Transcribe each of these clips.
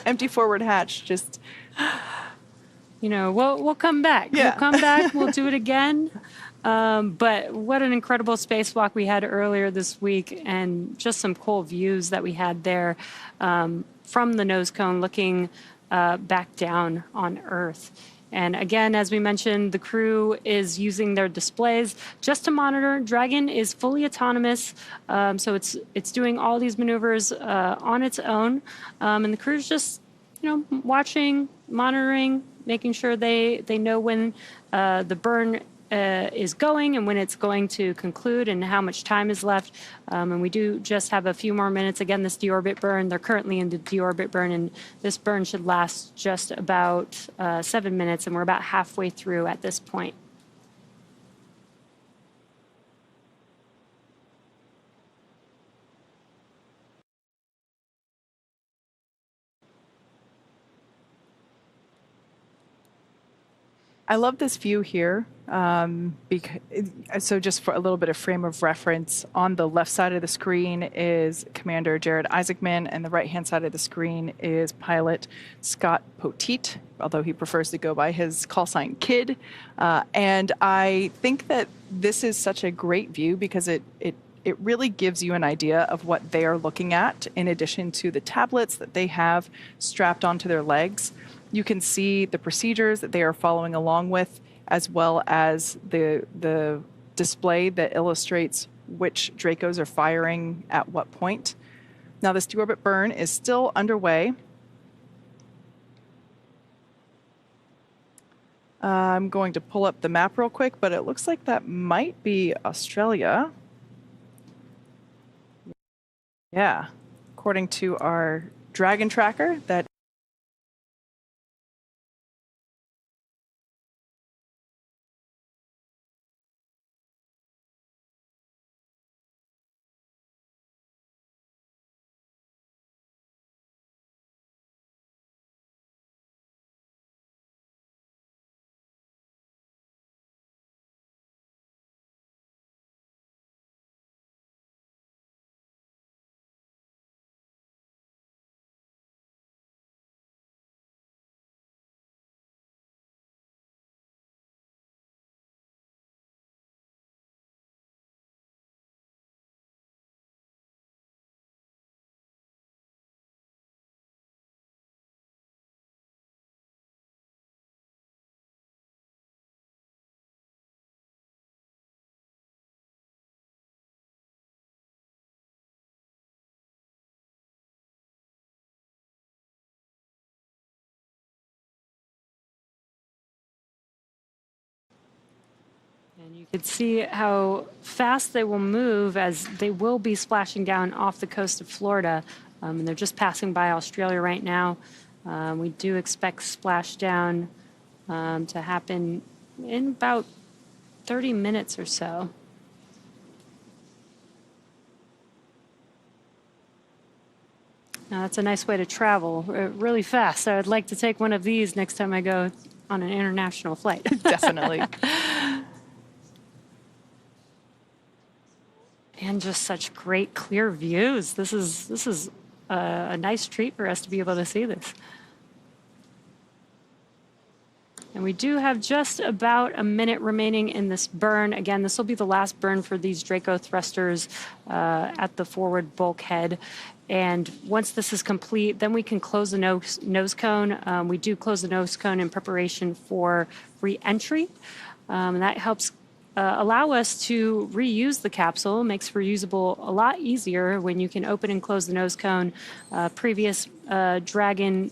empty forward hatch. Just, you know, we'll come back. Yeah. We'll come back. We'll do it again. But what an incredible spacewalk we had earlier this week, and just some cool views that we had there from the nose cone looking back down on Earth. And again, as we mentioned, the crew is using their displays just to monitor. Dragon is fully autonomous, so it's doing all these maneuvers on its own, and the crew's just, you know, watching, monitoring, making sure they know when the burn is going and when it's going to conclude and how much time is left. And we do just have a few more minutes. Again, this deorbit burn, they're currently in the deorbit burn, and this burn should last just about 7 minutes, and we're about halfway through at this point. I love this view here. So just for a little bit of frame of reference, on the left side of the screen is Commander Jared Isaacman, and the right-hand side of the screen is pilot Scott Poteet, although he prefers to go by his call sign Kid. And I think that this is such a great view because it really gives you an idea of what they are looking at, in addition to the tablets that they have strapped onto their legs. You can see the procedures that they are following along with, as well as the display that illustrates which Dracos are firing at what point. Now, this deorbit burn is still underway. I'm going to pull up the map real quick, but it looks like that might be Australia. Yeah, according to our Dragon tracker, that And you can see how fast they will move, as they will be splashing down off the coast of Florida. And they're just passing by Australia right now. We do expect splashdown to happen in about 30 minutes or so. Now, that's a nice way to travel really fast. I would like to take one of these next time I go on an international flight. definitely. And just such great clear views. This is a nice treat for us to be able to see this. And we do have just about a minute remaining in this burn. Again, this will be the last burn for these Draco thrusters at the forward bulkhead. And once this is complete, then we can close the nose cone. We do close the nose cone in preparation for re-entry. And that helps allow us to reuse the capsule. Makes reusable a lot easier when you can open and close the nose cone. Previous Dragon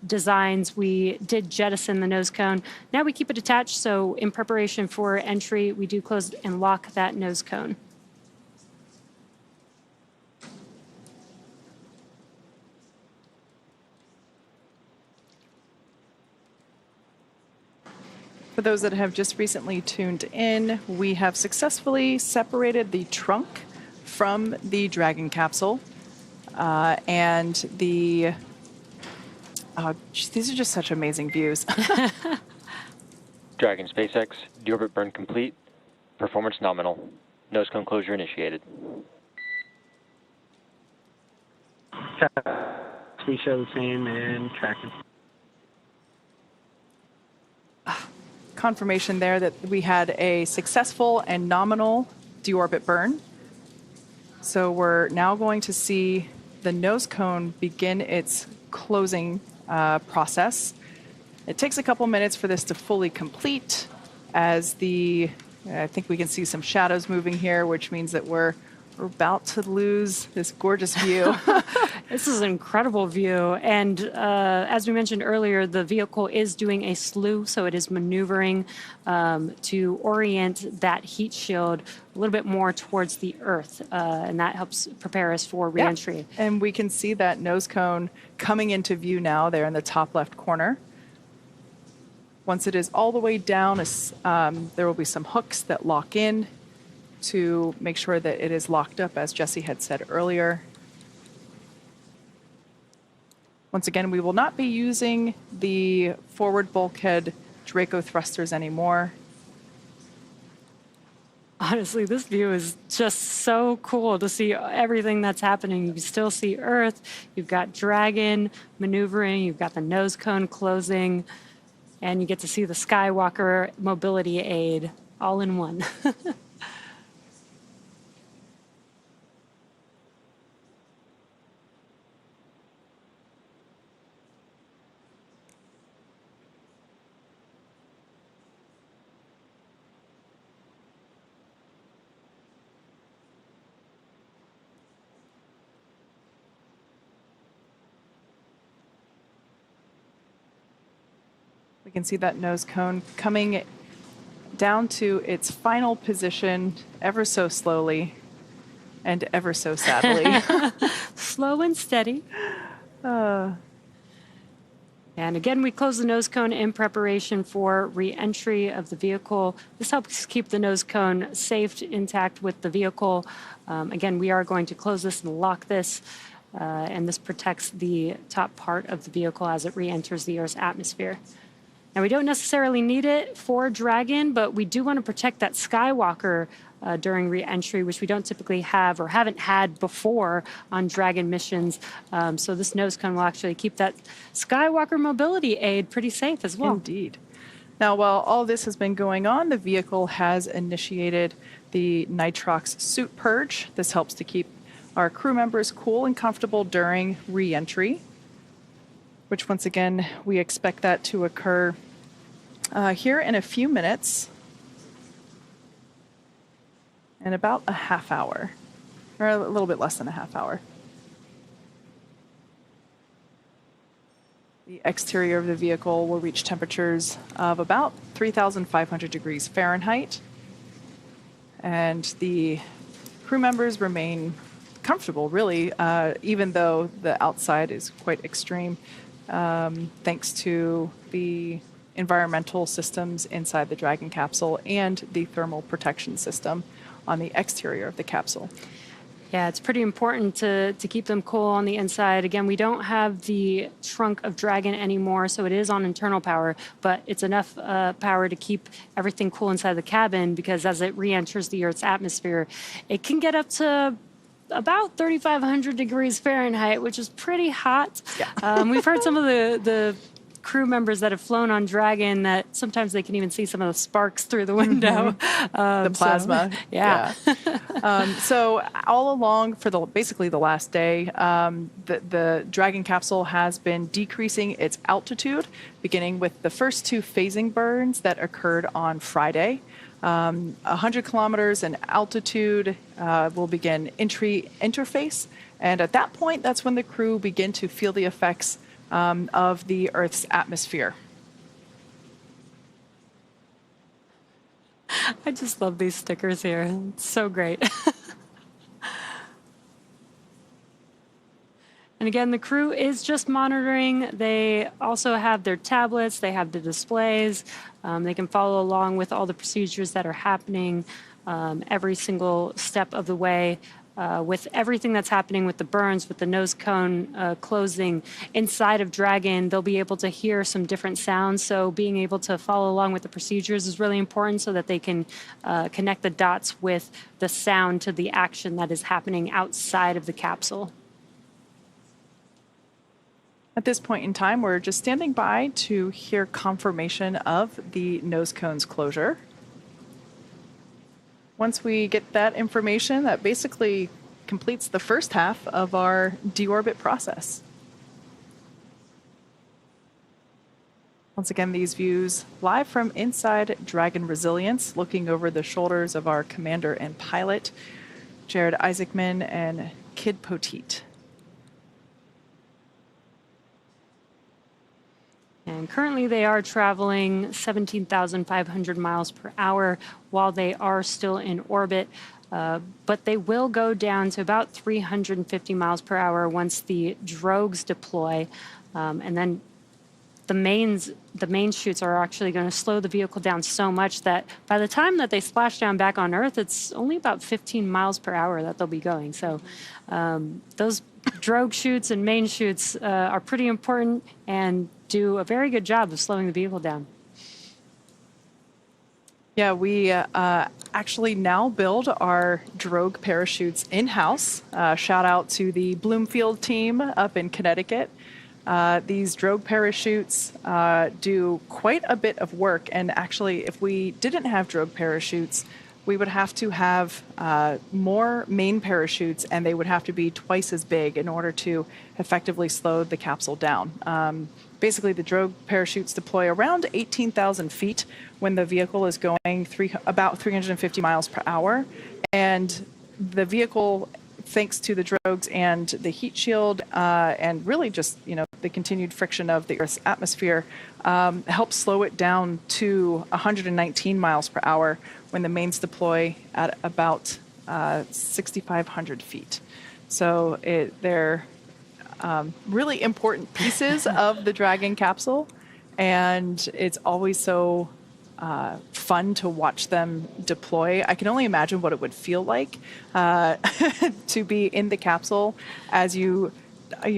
designs, we did jettison the nose cone. Now we keep it attached, so in preparation for entry, we do close and lock that nose cone. For those that have just recently tuned in, we have successfully separated the trunk from the Dragon capsule. And these are just such amazing views. Dragon SpaceX, deorbit burn complete, performance nominal, nose cone closure initiated. we show the same and tracking. Confirmation there that we had a successful and nominal deorbit burn. So we're now going to see the nose cone begin its closing process. It takes a couple minutes for this to fully complete as I think we can see some shadows moving here, which means that we're about to lose this gorgeous view. This is an incredible view. And as we mentioned earlier, the vehicle is doing a slew, so it is maneuvering to orient that heat shield a little bit more towards the Earth, and that helps prepare us for reentry. Yeah. And we can see that nose cone coming into view now there in the top left corner. Once it is all the way down, there will be some hooks that lock in to make sure that it is locked up, as Jesse had said earlier. Once again, we will not be using the forward bulkhead Draco thrusters anymore. Honestly, this view is just so cool to see everything that's happening. You can still see Earth, you've got Dragon maneuvering, you've got the nose cone closing, and you get to see the Skywalker mobility aid all in one. We can see that nose cone coming down to its final position ever so slowly and ever so sadly. Slow and steady. And again, we close the nose cone in preparation for re-entry of the vehicle. This helps keep the nose cone safe, intact with the vehicle. Again, we are going to close this and lock this, and this protects the top part of the vehicle as it re-enters the Earth's atmosphere. Now, we don't necessarily need it for Dragon, but we do want to protect that Skywalker during re-entry, which we don't typically have or haven't had before on Dragon missions. So this nose cone will actually keep that Skywalker mobility aid pretty safe as well. Indeed. Now, while all this has been going on, the vehicle has initiated the nitrox suit purge. This helps to keep our crew members cool and comfortable during re-entry, which once again, we expect that to occur here in a few minutes, in about a half hour, or a little bit less than a half hour. The exterior of the vehicle will reach temperatures of about 3,500 degrees Fahrenheit, and the crew members remain comfortable, really, even though the outside is quite extreme, thanks to the environmental systems inside the Dragon capsule and the thermal protection system on the exterior of the capsule. Yeah, it's pretty important to keep them cool on the inside. Again, we don't have the trunk of Dragon anymore, so it is on internal power, but it's enough power to keep everything cool inside the cabin, because as it re-enters the Earth's atmosphere, it can get up to about 3,500 degrees Fahrenheit, which is pretty hot. Yeah. We've heard some of the crew members that have flown on Dragon that sometimes they can even see some of the sparks through the window. The plasma. So, yeah. So all along for basically the last day, the Dragon capsule has been decreasing its altitude, beginning with the first two phasing burns that occurred on Friday. 100 kilometers in altitude will begin entry interface. And at that point, that's when the crew begin to feel the effects of the Earth's atmosphere. I just love these stickers here. It's so great. And again, the crew is just monitoring. They also have their tablets. They have the displays. They can follow along with all the procedures that are happening every single step of the way. With everything that's happening with the burns, with the nose cone closing inside of Dragon, they'll be able to hear some different sounds. So being able to follow along with the procedures is really important so that they can connect the dots with the sound to the action that is happening outside of the capsule. At this point in time, we're just standing by to hear confirmation of the nose cone's closure. Once we get that information, that basically completes the first half of our deorbit process. Once again, these views live from inside Dragon Resilience, looking over the shoulders of our commander and pilot, Jared Isaacman and Kid Poteet. And currently they are traveling 17,500 miles per hour while they are still in orbit. But they will go down to about 350 miles per hour once the drogues deploy. And then the main chutes are actually going to slow the vehicle down so much that by the time that they splash down back on Earth, it's only about 15 miles per hour that they'll be going. So those drogue chutes and main chutes are pretty important and do a very good job of slowing the vehicle down. Yeah, we actually now build our drogue parachutes in-house. Shout out to the Bloomfield team up in Connecticut. These drogue parachutes do quite a bit of work, and actually if we didn't have drogue parachutes, we would have to have more main parachutes, and they would have to be twice as big in order to effectively slow the capsule down. Basically, the drogue parachutes deploy around 18,000 feet when the vehicle is going about 350 miles per hour, and the vehicle, thanks to the drogues and the heat shield and really just the continued friction of the Earth's atmosphere, helps slow it down to 119 miles per hour when the mains deploy at about 6,500 feet. So they're really important pieces of the Dragon capsule, and it's always so fun to watch them deploy. I can only imagine what it would feel like to be in the capsule as you're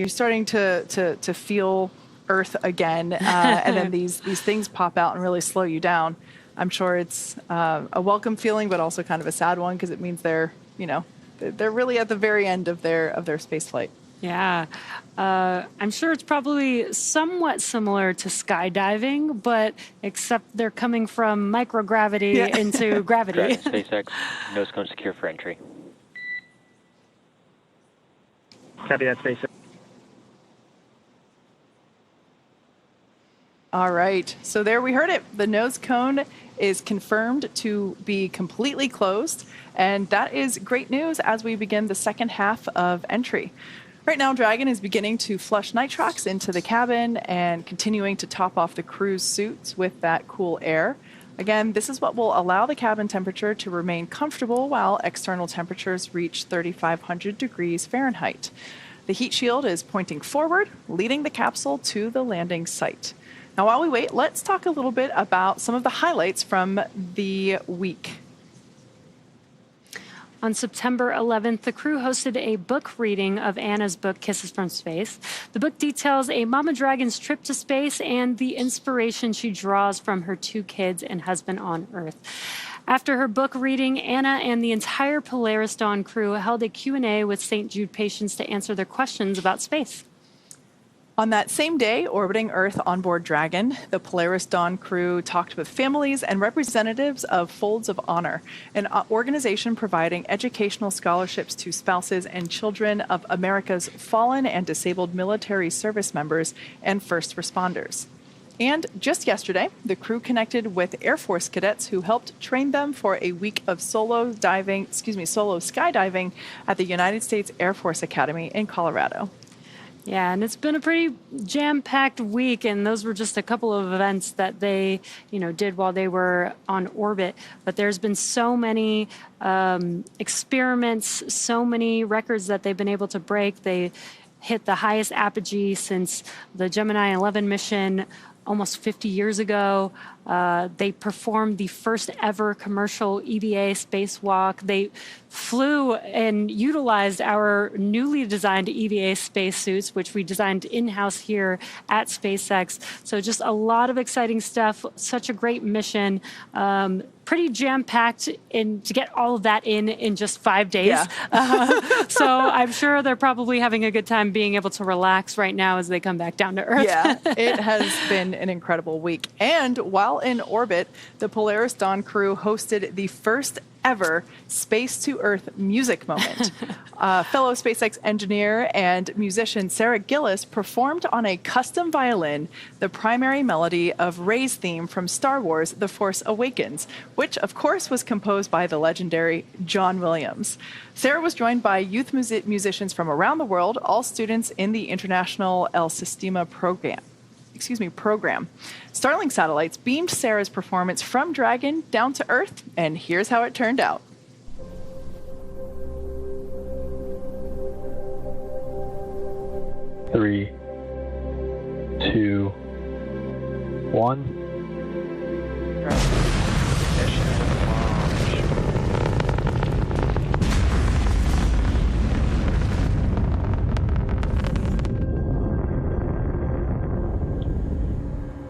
starting to feel Earth again, and then these things pop out and really slow you down. I'm sure it's a welcome feeling, but also kind of a sad one because it means they're really at the very end of their space flight. Yeah, I'm sure it's probably somewhat similar to skydiving, but except they're coming from microgravity into gravity. SpaceX, nose cone secure for entry. Copy that, SpaceX. All right, so there we heard it. The nose cone is confirmed to be completely closed, and that is great news as we begin the second half of entry. Right now, Dragon is beginning to flush nitrox into the cabin and continuing to top off the crew's suits with that cool air. Again, this is what will allow the cabin temperature to remain comfortable while external temperatures reach 3,500 degrees Fahrenheit. The heat shield is pointing forward, leading the capsule to the landing site. Now, while we wait, let's talk a little bit about some of the highlights from the week. On September 11th, the crew hosted a book reading of Anna's book, Kisses from Space. The book details a Mama Dragon's trip to space and the inspiration she draws from her 2 kids and husband on Earth. After her book reading, Anna and the entire Polaris Dawn crew held a Q&A with St. Jude patients to answer their questions about space. On that same day, orbiting Earth on board Dragon, the Polaris Dawn crew talked with families and representatives of Folds of Honor, an organization providing educational scholarships to spouses and children of America's fallen and disabled military service members and first responders. And just yesterday, the crew connected with Air Force cadets who helped train them for a week of solo skydiving at the United States Air Force Academy in Colorado. Yeah, and it's been a pretty jam-packed week, and those were just a couple of events that they, did while they were on orbit. But there's been so many experiments, so many records that they've been able to break. They hit the highest apogee since the Gemini 11 mission almost 50 years ago. They performed the first ever commercial EVA spacewalk. They flew and utilized our newly designed EVA spacesuits, which we designed in-house here at SpaceX. So just a lot of exciting stuff. Such a great mission. Pretty jam-packed to get all of that in just 5 days. Yeah. So I'm sure they're probably having a good time being able to relax right now as they come back down to Earth. Yeah, it has been an incredible week. And while in orbit, the Polaris Dawn crew hosted the first ever Space to Earth music moment. Fellow SpaceX engineer and musician Sarah Gillis performed on a custom violin the primary melody of Rey's theme from Star Wars The Force Awakens, which of course was composed by the legendary John Williams. Sarah was joined by youth musicians from around the world, all students in the International El Sistema program. Starlink satellites beamed Sarah's performance from Dragon down to Earth, and here's how it turned out. Three, two, one.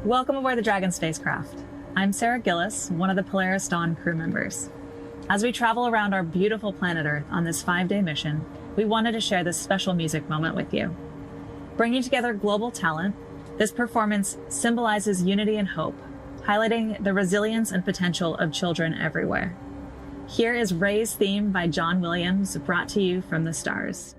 Welcome aboard the Dragon spacecraft. I'm Sarah Gillis, one of the Polaris Dawn crew members. As we travel around our beautiful planet Earth on this 5-day mission, we wanted to share this special music moment with you. Bringing together global talent, this performance symbolizes unity and hope, highlighting the resilience and potential of children everywhere. Here is Rey's theme by John Williams, brought to you from the stars.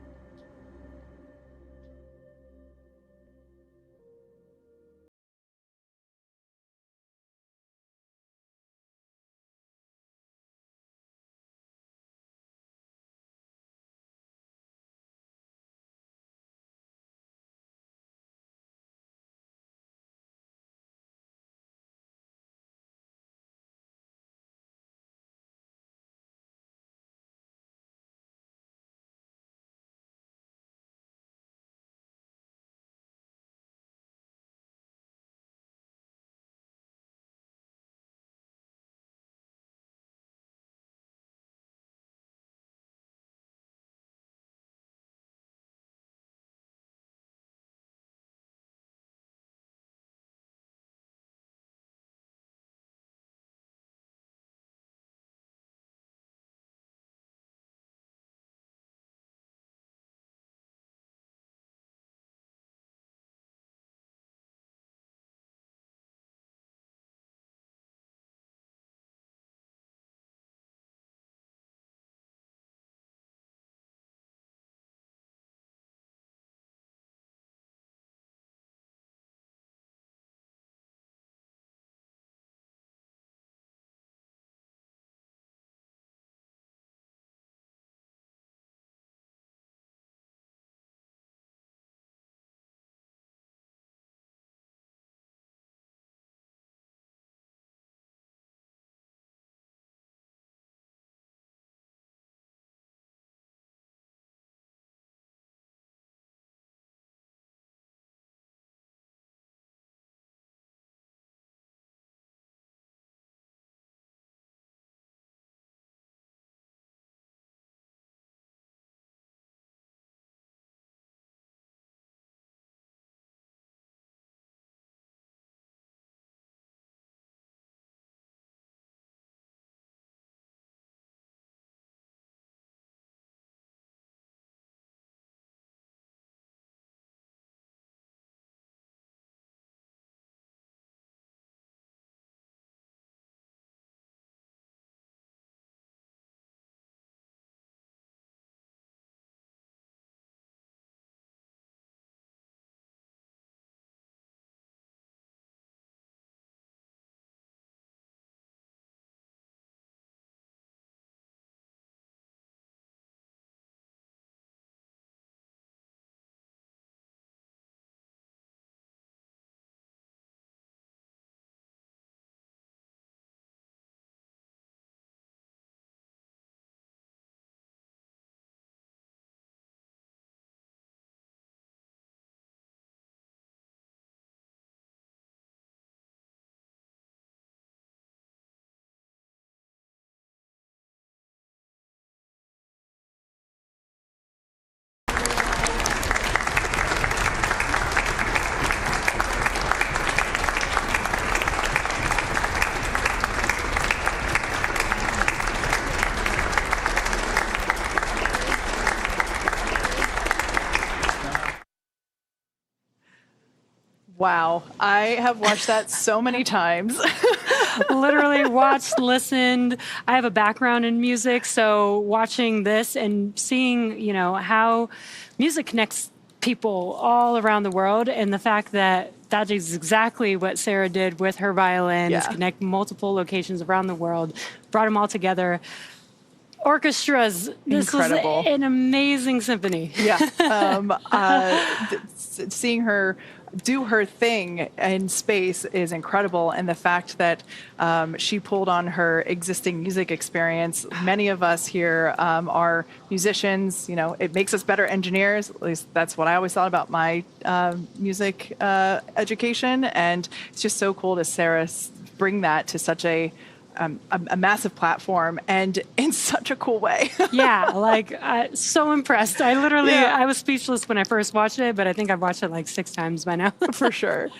Wow. I have watched that so many times. Literally watched, listened. I have a background in music, so watching this and seeing, how music connects people all around the world, and the fact that that is exactly what Sarah did with her violins, connect multiple locations around the world, brought them all together. Orchestras. This Incredible. was an amazing symphony. Yeah. Seeing her do her thing in space is incredible. And the fact that she pulled on her existing music experience. Many of us here are musicians. It makes us better engineers. At least that's what I always thought about my music education. And it's just so cool to Sarah bring that to such a massive platform and in such a cool way. So impressed. I was speechless when I first watched it, but I think I've watched it like 6 times by now. For sure.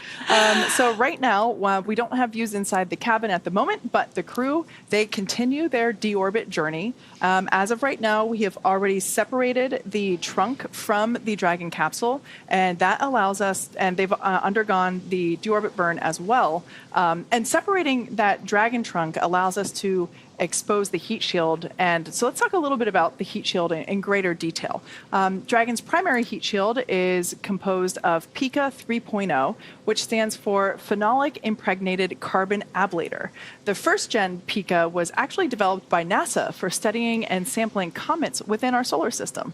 So right now, we don't have views inside the cabin at the moment, but the crew, they continue their deorbit journey. As of right now, we have already separated the trunk from the Dragon capsule, and that allows us, and they've undergone the deorbit burn as well. And separating that Dragon trunk allows us to expose the heat shield. And so let's talk a little bit about the heat shield in greater detail. Dragon's primary heat shield is composed of PICA 3.0, which stands for Phenolic Impregnated Carbon Ablator. The first gen PICA was actually developed by NASA for studying and sampling comets within our solar system.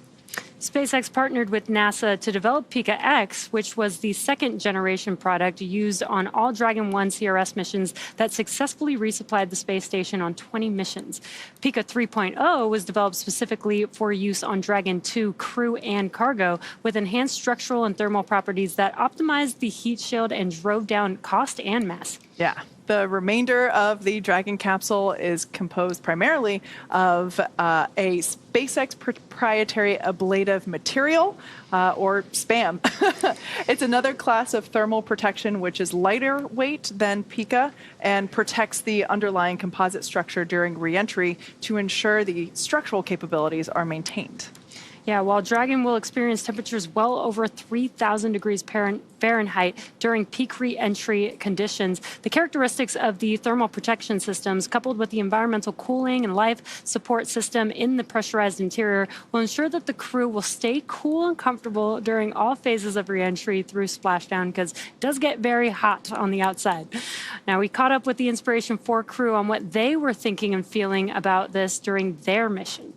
SpaceX partnered with NASA to develop PICA X, which was the second generation product used on all Dragon 1 CRS missions that successfully resupplied the space station on 20 missions. PICA 3.0 was developed specifically for use on Dragon 2 crew and cargo, with enhanced structural and thermal properties that optimized the heat shield and drove down cost and mass. Yeah. The remainder of the Dragon capsule is composed primarily of a SpaceX proprietary ablative material, or SPAM. It's another class of thermal protection which is lighter weight than PICA and protects the underlying composite structure during reentry to ensure the structural capabilities are maintained. Yeah, while Dragon will experience temperatures well over 3,000 degrees Fahrenheit during peak re-entry conditions, the characteristics of the thermal protection systems, coupled with the environmental cooling and life support system in the pressurized interior, will ensure that the crew will stay cool and comfortable during all phases of re-entry through Splashdown, because it does get very hot on the outside. Now, we caught up with the Inspiration4 crew on what they were thinking and feeling about this during their mission.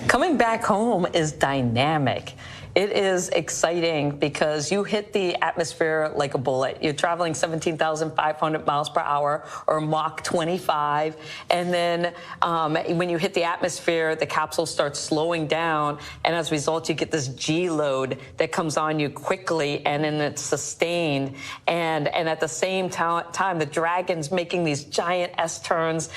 Coming back home is dynamic. It is exciting because you hit the atmosphere like a bullet. You're traveling 17,500 miles per hour, or Mach 25. And then when you hit the atmosphere, the capsule starts slowing down. And as a result, you get this G load that comes on you quickly, and then it's sustained. And at the same time, the Dragon's making these giant S-turns,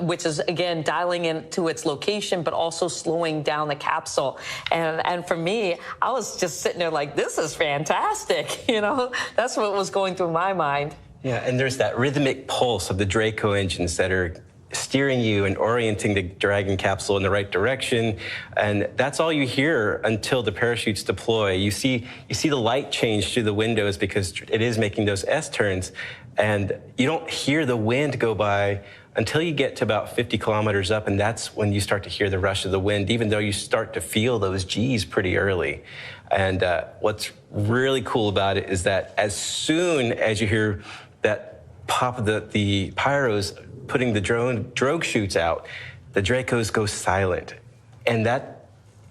which is, again, dialing into its location, but also slowing down the capsule. And for me, I was just sitting there like, this is fantastic. That's what was going through my mind. Yeah, and there's that rhythmic pulse of the Draco engines that are steering you and orienting the Dragon capsule in the right direction. And that's all you hear until the parachutes deploy. You see the light change through the windows because it is making those S-turns. And you don't hear the wind go by until you get to about 50 kilometers up, and that's when you start to hear the rush of the wind, even though you start to feel those G's pretty early. And what's really cool about it is that as soon as you hear that pop of the pyros putting the drogue chutes out, the Dracos go silent. And that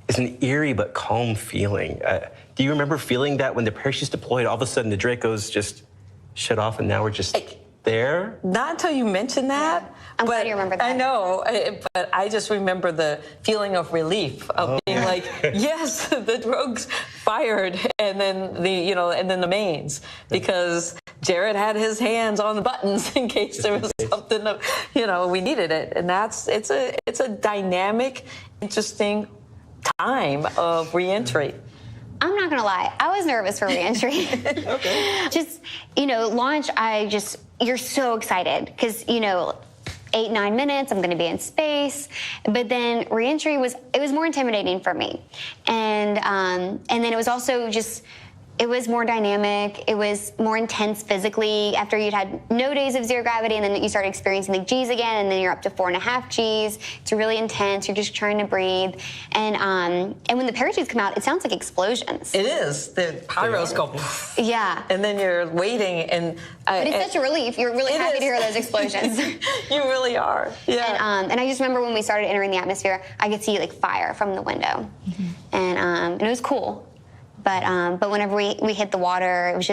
is an eerie but calm feeling. Do you remember feeling that when the parachutes deployed, all of a sudden the Dracos just shut off and now we're just there? Not until you mentioned that. I'm glad you remember that. I know, but I just remember the feeling of relief of being like, yes, the drogues fired, and then the mains, because Jared had his hands on the buttons in case there was something that, we needed it. And it's a dynamic, interesting time of reentry. I'm not gonna lie, I was nervous for reentry. Okay. Just, launch, you're so excited because, 8-9 minutes, I'm gonna be in space. But then reentry was more intimidating for me. And then it was also just it was more dynamic. It was more intense physically after you'd had no days of zero gravity, and then you started experiencing the G's again, and then you're up to 4.5 G's. It's really intense. You're just trying to breathe. And when the parachutes come out, it sounds like explosions. It is. The pyros go. Yeah. And then you're waiting, and but it's such a relief. You're really happy to hear those explosions. You really are. Yeah. And I just remember when we started entering the atmosphere, I could see like fire from the window, and it was cool. But whenever we hit the water, it was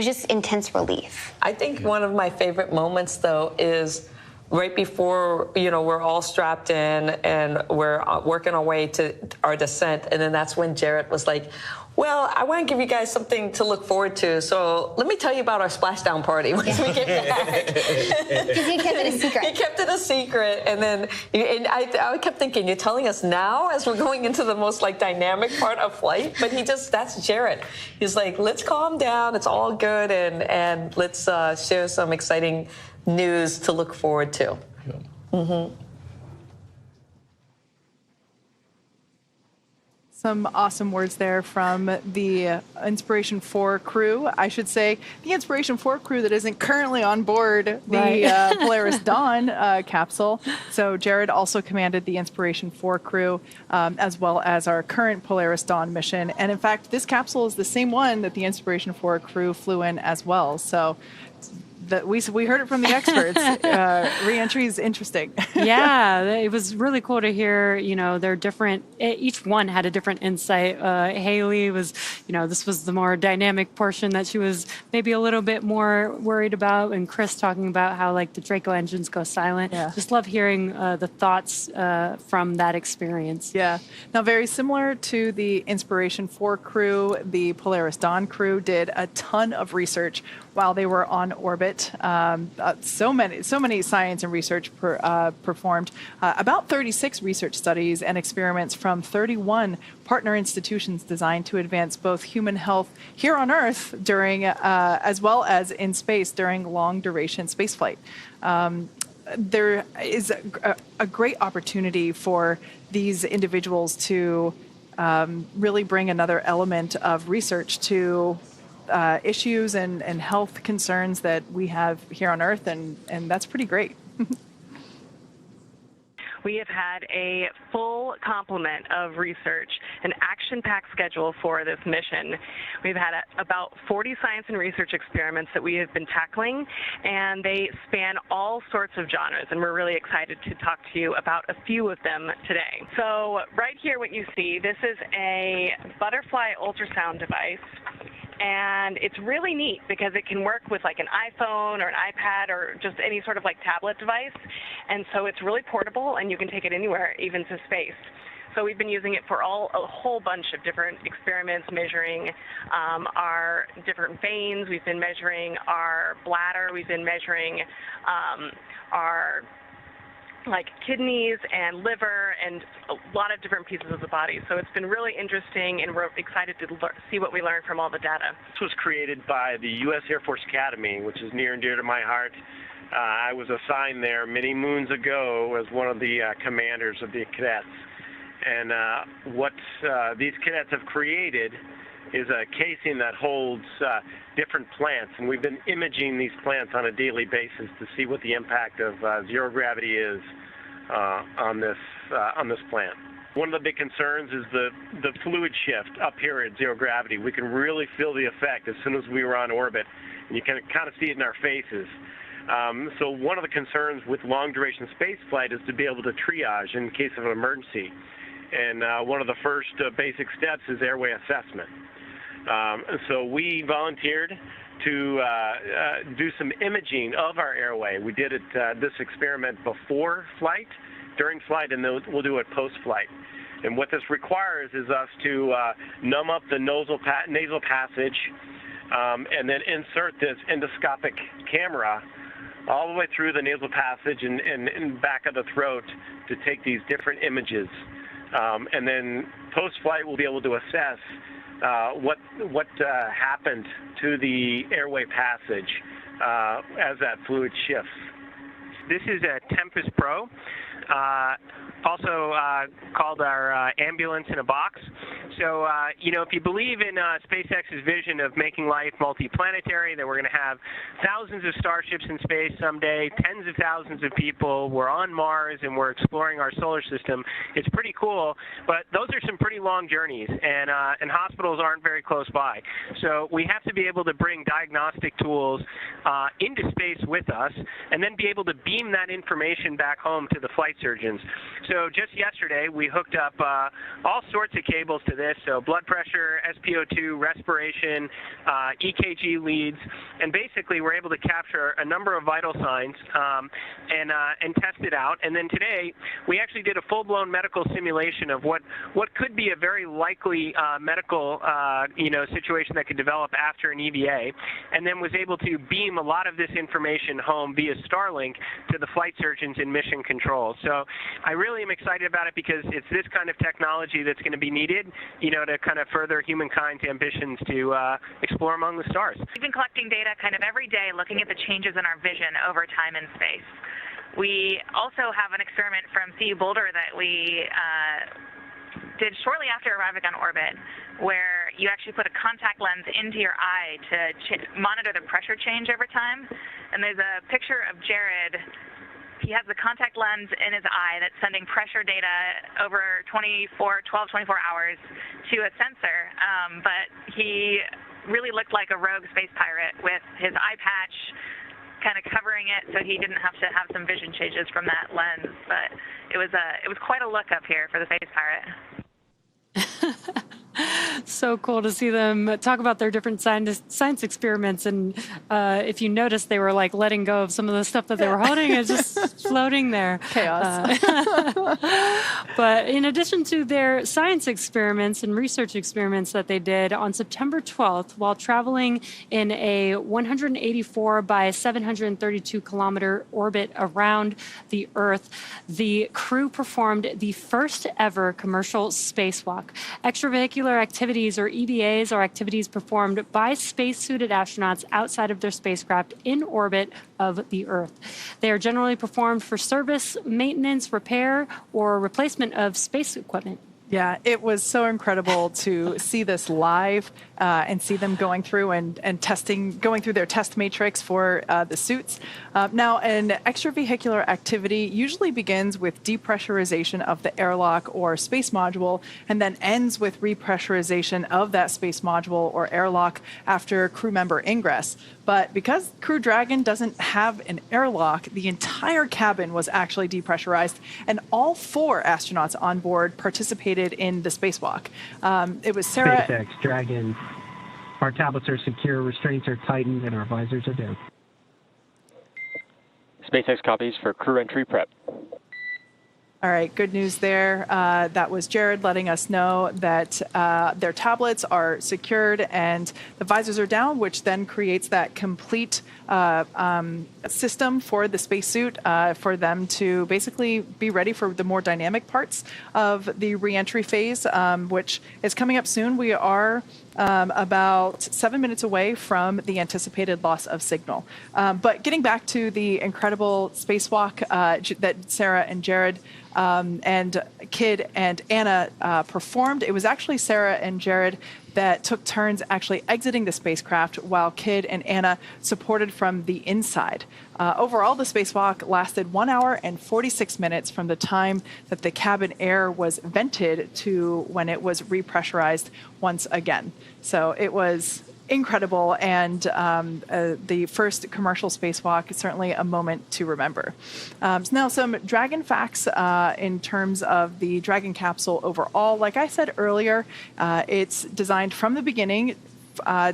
just intense relief. I think one of my favorite moments, though, is right before, we're all strapped in and we're working our way to our descent. And then that's when Jared was like, well, I want to give you guys something to look forward to. So let me tell you about our splashdown party once we get back. Because he kept it a secret. He kept it a secret. And then I kept thinking, you're telling us now as we're going into the most dynamic part of flight? But that's Jared. He's like, let's calm down. It's all good. And let's share some exciting news to look forward to. Yeah. Mm-hmm. Some awesome words there from the Inspiration 4 crew. I should say the Inspiration 4 crew that isn't currently on board the Polaris Dawn capsule. So Jared also commanded the Inspiration 4 crew as well as our current Polaris Dawn mission. And in fact, this capsule is the same one that the Inspiration 4 crew flew in as well. So we heard it from the experts. Re-entry is interesting. Yeah, it was really cool to hear, their different, each one had a different insight. Haley was, this was the more dynamic portion that she was maybe a little bit more worried about. And Chris talking about how the Draco engines go silent. Yeah. Just love hearing the thoughts from that experience. Yeah. Now, very similar to the Inspiration 4 crew, the Polaris Dawn crew did a ton of research while they were on orbit. So many science and research performed. About 36 research studies and experiments from 31 partner institutions designed to advance both human health here on Earth during, as well as in space during long-duration spaceflight. There is a great opportunity for these individuals to really bring another element of research to issues and health concerns that we have here on Earth, and that's pretty great. We have had a full complement of research, an action-packed schedule for this mission. We've had about 40 science and research experiments that we have been tackling, and they span all sorts of genres, and we're really excited to talk to you about a few of them today. So right here, what you see, this is a butterfly ultrasound device. And it's really neat because it can work with an iPhone or an iPad or just any sort of tablet device. And so it's really portable and you can take it anywhere, even to space. So we've been using it for a whole bunch of different experiments, measuring our different veins. We've been measuring our bladder. We've been measuring our kidneys and liver and a lot of different pieces of the body. So it's been really interesting, and we're excited to see what we learn from all the data. This was created by the U.S. Air Force Academy, which is near and dear to my heart. I was assigned there many moons ago as one of the commanders of the cadets. And what these cadets have created is a casing that holds different plants, and we've been imaging these plants on a daily basis to see what the impact of zero gravity is on this plant. One of the big concerns is the fluid shift up here at zero gravity. We can really feel the effect as soon as we were on orbit, and you can kind of see it in our faces. So one of the concerns with long-duration space flight is to be able to triage in case of an emergency. And one of the first basic steps is airway assessment. So we volunteered to do some imaging of our airway. We did this experiment before flight, during flight, and then we'll do it post-flight. And what this requires is us to numb up the nasal passage and then insert this endoscopic camera all the way through the nasal passage and back of the throat to take these different images. And then post-flight, we'll be able to assess what happened to the airway passage as that fluid shifts. This is a Tempest Pro. also called our ambulance in a box. So, if you believe in SpaceX's vision of making life multiplanetary, that we're going to have thousands of starships in space someday, tens of thousands of people, we're on Mars, and we're exploring our solar system, it's pretty cool. But those are some pretty long journeys, and hospitals aren't very close by. So we have to be able to bring diagnostic tools into space with us, and then be able to beam that information back home to the flight surgeons. So just yesterday, we hooked up all sorts of cables to this, so blood pressure, SpO2, respiration, EKG leads, and basically we're able to capture a number of vital signs and test it out. And then today, we actually did a full-blown medical simulation of what could be a very likely medical situation that could develop after an EVA, and then was able to beam a lot of this information home via Starlink to the flight surgeons in mission control. So I really am excited about it because it's this kind of technology that's going to be needed, to kind of further humankind's ambitions to explore among the stars. We've been collecting data kind of every day, looking at the changes in our vision over time in space. We also have an experiment from CU Boulder that we did shortly after arriving on orbit, where you actually put a contact lens into your eye to monitor the pressure change over time. And there's a picture of Jared. He has the contact lens in his eye that's sending pressure data over 12, 24 hours to a sensor. But he really looked like a rogue space pirate with his eye patch kind of covering it, so he didn't have to have some vision changes from that lens. But it was quite a look up here for the space pirate. So cool to see them talk about their different science experiments. And if you notice, they were like letting go of some of the stuff that they were holding. It's just floating there. Chaos. But in addition to their science experiments and research experiments that they did on September 12th, while traveling in a 184 by 732 kilometer orbit around the Earth, the crew performed the first ever commercial spacewalk. Extravehicular activities, or EVAs, are activities performed by spacesuited astronauts outside of their spacecraft in orbit of the Earth. They are generally performed for service, maintenance, repair, or replacement of space equipment. Yeah, it was so incredible to see this live and see them going through and testing, going through their test matrix for the suits. Now, an extravehicular activity usually begins with depressurization of the airlock or space module, and then ends with repressurization of that space module or airlock after crew member ingress. But because Crew Dragon doesn't have an airlock, the entire cabin was actually depressurized, and all 4 astronauts on board participated in the spacewalk. It was Sarah... SpaceX, Dragon. Our tablets are secure, restraints are tightened, and our visors are down. SpaceX copies for crew entry prep. All right, good news there. That was Jared letting us know that their tablets are secured and the visors are down, which then creates that complete system for the spacesuit for them to basically be ready for the more dynamic parts of the reentry phase, which is coming up soon. We are about 7 minutes away from the anticipated loss of signal. But getting back to the incredible spacewalk that Sarah and Jared and Kid and Anna performed, it was actually Sarah and Jared that took turns actually exiting the spacecraft while Kid and Anna supported from the inside. Overall, the spacewalk lasted 1 hour and 46 minutes from the time that the cabin air was vented to when it was repressurized once again. So it was incredible, and the first commercial spacewalk is certainly a moment to remember. So now some Dragon facts in terms of the Dragon capsule overall. Like I said earlier, it's designed from the beginning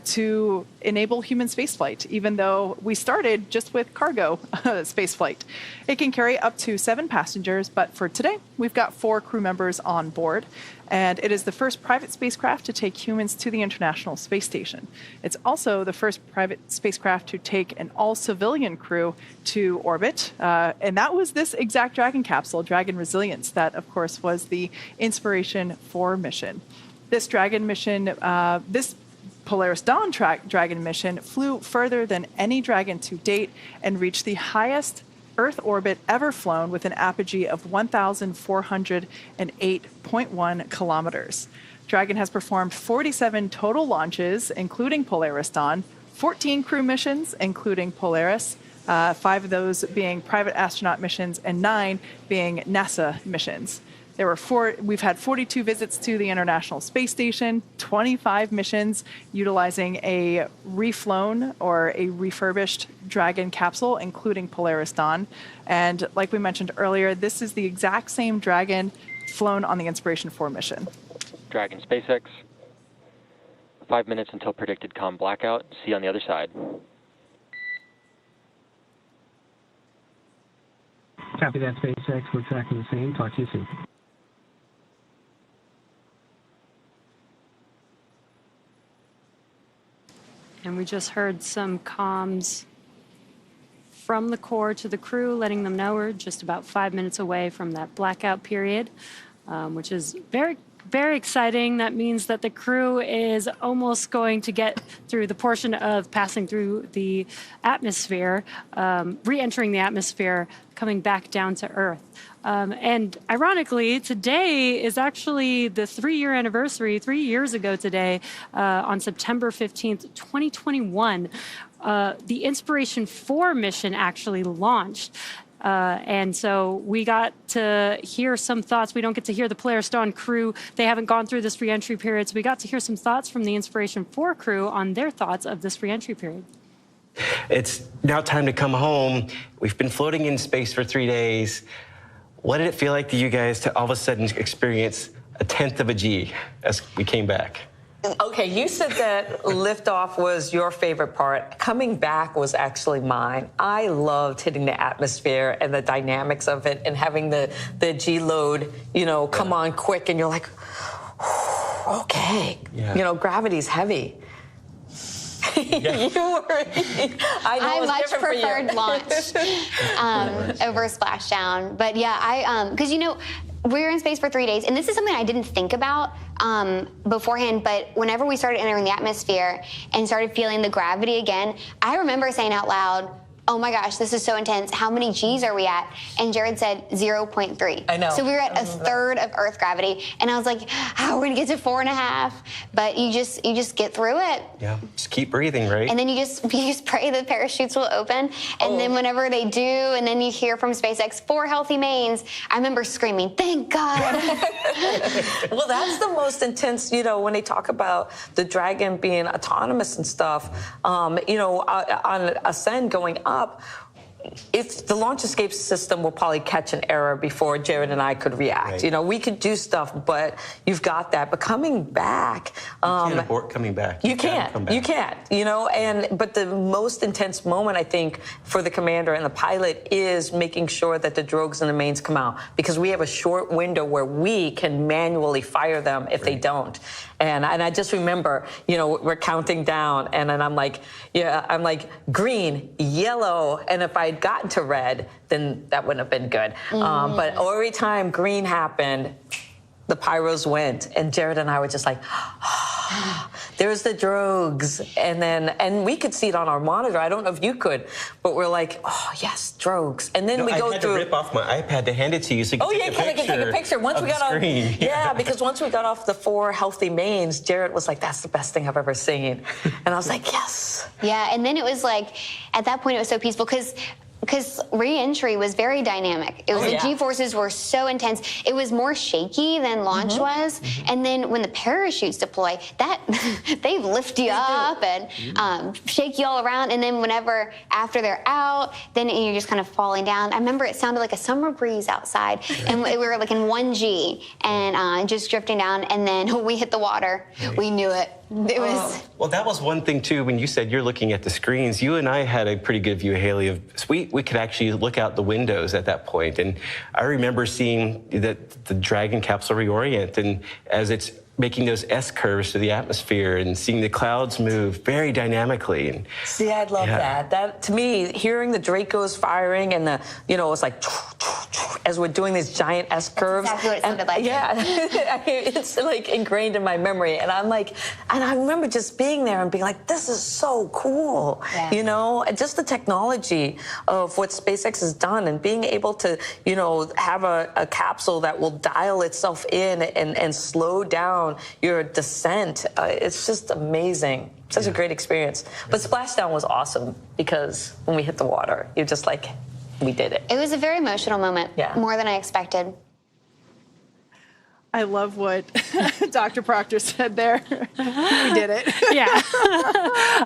to enable human spaceflight, even though we started just with cargo spaceflight. It can carry up to 7 passengers, but for today, we've got 4 crew members on board. And it is the first private spacecraft to take humans to the International Space Station. It's also the first private spacecraft to take an all-civilian crew to orbit. And that was this exact Dragon capsule, Dragon Resilience, that, of course, was the inspiration for mission. This Dragon mission, this Polaris Dawn Dragon mission flew further than any Dragon to date and reached the highest Earth orbit ever flown with an apogee of 1,408.1 kilometers. Dragon has performed 47 total launches, including Polaris Dawn, 14 crew missions, including Polaris, 5 of those being private astronaut missions, and 9 being NASA missions. We've had 42 visits to the International Space Station, 25 missions utilizing a reflown or a refurbished Dragon capsule, including Polaris Dawn. And like we mentioned earlier, this is the exact same Dragon flown on the Inspiration4 mission. Dragon SpaceX. 5 minutes until predicted comm blackout. See you on the other side. Copy that, SpaceX. We're tracking the same. Talk to you soon. And we just heard some comms from the core to the crew, letting them know we're just about 5 minutes away from that blackout period, which is very, very exciting. That means that the crew is almost going to get through the portion of passing through the atmosphere, re-entering the atmosphere, coming back down to Earth. And ironically, today is actually the 3-year anniversary. 3 years ago today, on September 15th, 2021, the Inspiration4 mission actually launched. And so we got to hear some thoughts. We don't get to hear the Polaris Dawn crew. They haven't gone through this re-entry period. So we got to hear some thoughts from the Inspiration4 crew on their thoughts of this re-entry period. It's now time to come home. We've been floating in space for 3 days. What did it feel like to you guys to all of a sudden experience a 1/10 of a G as we came back? Okay, you said that liftoff was your favorite part. Coming back was actually mine. I loved hitting the atmosphere and the dynamics of it and having the G load, come on quick, and you're like, okay, gravity's heavy. I much preferred launch over Splashdown. But yeah, because we were in space for 3 days, and this is something I didn't think about beforehand, but whenever we started entering the atmosphere and started feeling the gravity again, I remember saying out loud, oh my gosh, this is so intense. How many G's are we at? And Jared said 0.3. I know. So we were at a third of Earth gravity. And I was like, how are we gonna get to 4.5? But you just get through it. Yeah, just keep breathing, right? And then you just pray the parachutes will open. And then whenever they do, and then you hear from SpaceX, 4 healthy mains, I remember screaming, thank God. Well, that's the most intense, when they talk about the Dragon being autonomous and stuff, on ascend going up, if the launch escape system will probably catch an error before Jared and I could react. Right. We could do stuff, but you've got that. But coming back, you can't abort coming back. You can't. You can't. But the most intense moment, I think, for the commander and the pilot is making sure that the drogues and the mains come out, because we have a short window where we can manually fire them if they don't. And I just remember, we're counting down, and then I'm like, green, yellow, and if I'd gotten to red, then that wouldn't have been good. But every time green happened, the pyros went, and Jared and I were just like, there's the drogues. And we could see it on our monitor. I don't know if you could, but we're like, oh, yes, drogues. And then we go had through. to rip off my iPad to hand it to you so you could take a picture. Once we got off, because once we got off the 4 healthy mains, Jared was like, that's the best thing I've ever seen. And I was like, yes. Yeah, and then it was like, at that point, it was so peaceful because re-entry was very dynamic. It was the G-forces were so intense. It was more shaky than launch was. And then when the parachutes deploy, they lift you up and shake you all around. And then after they're out, then you're just kind of falling down. I remember it sounded like a summer breeze outside, and we were like in 1G and just drifting down. And then we hit the water. We knew it. It was. Well, that was one thing too. When you said you're looking at the screens, you and I had a pretty good view, Haley. We could actually look out the windows at that point, and I remember seeing the Dragon capsule reorient, and as it's making those S curves to the atmosphere, and seeing the clouds move very dynamically. And see, I'd love that. That to me, hearing the Dracos firing and it's like, as we're doing these giant S curves. That's exactly what it sounded like. Yeah, it's like ingrained in my memory. And I remember just being there and being like, this is so cool. Yeah. You know, and just the technology of what SpaceX has done and being able to, you know, have a capsule that will dial itself in and slow down your descent. It's just amazing. Such a great experience. But Splashdown was awesome because when we hit the water, you're just like, we did it. It was a very emotional moment, more than I expected. I love what Dr. Proctor said there. We did it. Yeah.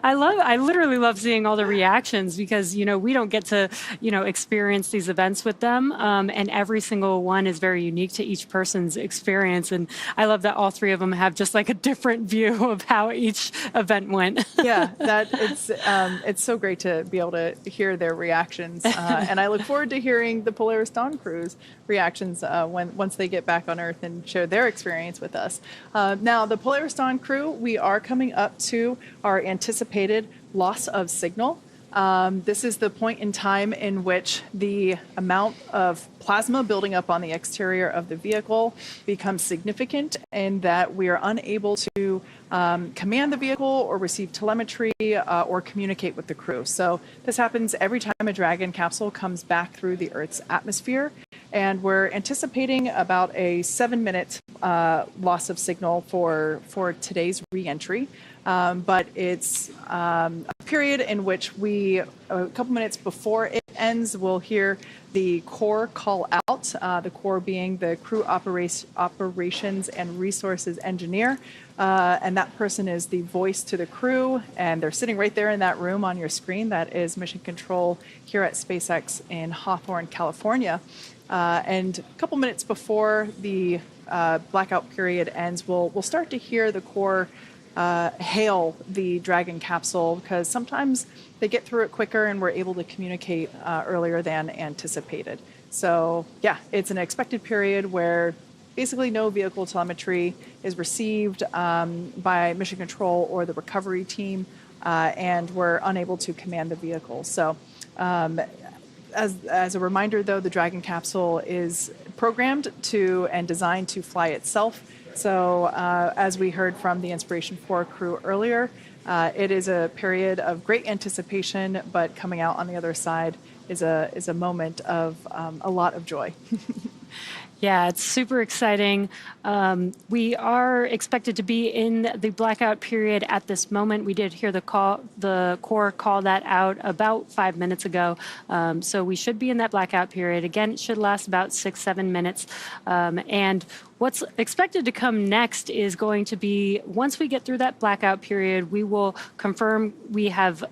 I literally love seeing all the reactions because, you know, we don't get to, you know, experience these events with them. And every single one is very unique to each person's experience. And I love that all three of them have just like a different view of how each event went. Yeah, it's so great to be able to hear their reactions. And I look forward to hearing the Polaris Dawn crew's reactions once they get back on Earth and share their experience with us. Now, the Polaris Dawn crew, we are coming up to our anticipated loss of signal. This is the point in time in which the amount of plasma building up on the exterior of the vehicle becomes significant and that we are unable to command the vehicle or receive telemetry or communicate with the crew. So this happens every time a Dragon capsule comes back through the Earth's atmosphere. And we're anticipating about a 7-minute loss of signal for today's re-entry. But it's a period in which a couple minutes before it ends, we'll hear the core call out, the core being the crew operations and resources engineer. And that person is the voice to the crew, and they're sitting right there in that room on your screen. That is Mission Control here at SpaceX in Hawthorne, California. And a couple minutes before the blackout period ends, we'll start to hear the core hail the Dragon capsule because sometimes they get through it quicker and we're able to communicate earlier than anticipated. So yeah, it's an expected period where basically no vehicle telemetry is received by Mission Control or the recovery team, and we're unable to command the vehicle. So as a reminder, though, the Dragon capsule is programmed to and designed to fly itself. So as we heard from the Inspiration4 crew earlier, it is a period of great anticipation, but coming out on the other side is a moment of a lot of joy. Yeah, it's super exciting. We are expected to be in the blackout period at this moment. We did hear the core call that out about 5 minutes ago. So we should be in that blackout period. Again, it should last about 6-7 minutes. And what's expected to come next is going to be, once we get through that blackout period, we will confirm we have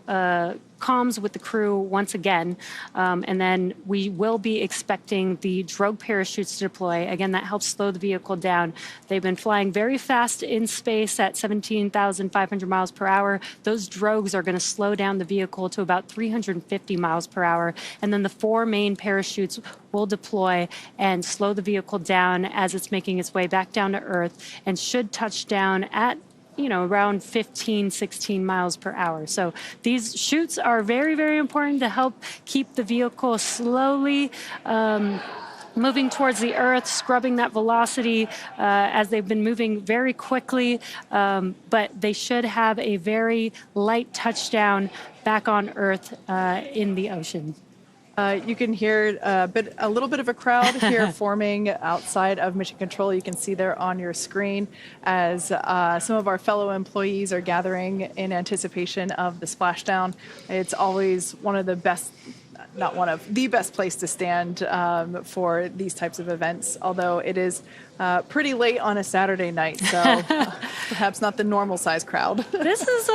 comms with the crew once again, and then we will be expecting the drogue parachutes to deploy. Again, that helps slow the vehicle down. They've been flying very fast in space at 17,500 miles per hour. Those drogues are going to slow down the vehicle to about 350 miles per hour, and then the 4 main parachutes will deploy and slow the vehicle down as it's making its way back down to Earth, and should touch down at around 15, 16 miles per hour. So these chutes are very, very important to help keep the vehicle slowly moving towards the Earth, scrubbing that velocity as they've been moving very quickly. But they should have a very light touchdown back on Earth in the ocean. You can hear a little bit of a crowd here forming outside of Mission Control. You can see there on your screen as some of our fellow employees are gathering in anticipation of the splashdown. It's always one of the best, not one of the best place to stand for these types of events, although it is pretty late on a Saturday night, so perhaps not the normal size crowd. This is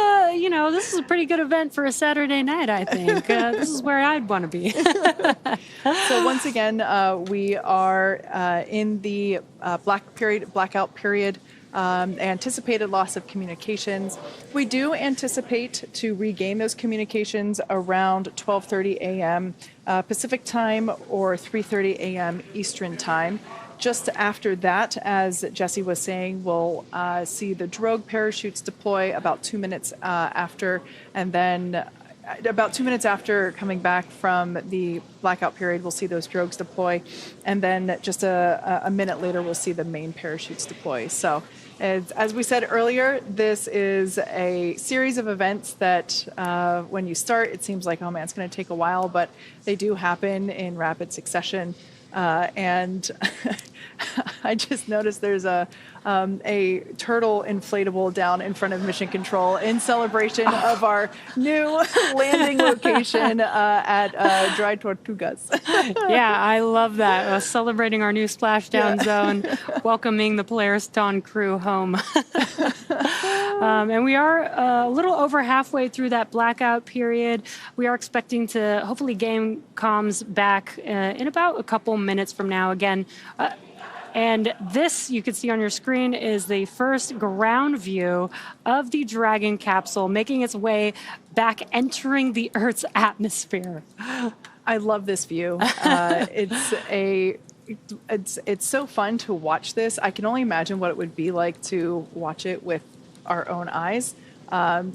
this is a pretty good event for a Saturday night, I think. This is where I'd want to be. So once again, we are in the blackout period. Anticipated loss of communications. We do anticipate to regain those communications around 12:30 a.m. Pacific time or 3:30 a.m. Eastern time. Just after that, as Jesse was saying, we'll see the drogue parachutes deploy about 2 minutes after, and then about 2 minutes after coming back from the blackout period, we'll see those drogues deploy. And then just a minute later, we'll see the main parachutes deploy. So as we said earlier, this is a series of events that when you start, it seems like, oh man, it's going to take a while, but they do happen in rapid succession. And I just noticed there's a turtle inflatable down in front of Mission Control in celebration of our new landing location at Dry Tortugas. Yeah, I love that. Celebrating our new splashdown zone, welcoming the Polaris Dawn crew home. And we are a little over halfway through that blackout period. We are expecting to hopefully gain comms back in about a couple minutes from now again. And this, you can see on your screen, is the first ground view of the Dragon capsule making its way back, entering the Earth's atmosphere. I love this view. It's so fun to watch this. I can only imagine what it would be like to watch it with our own eyes.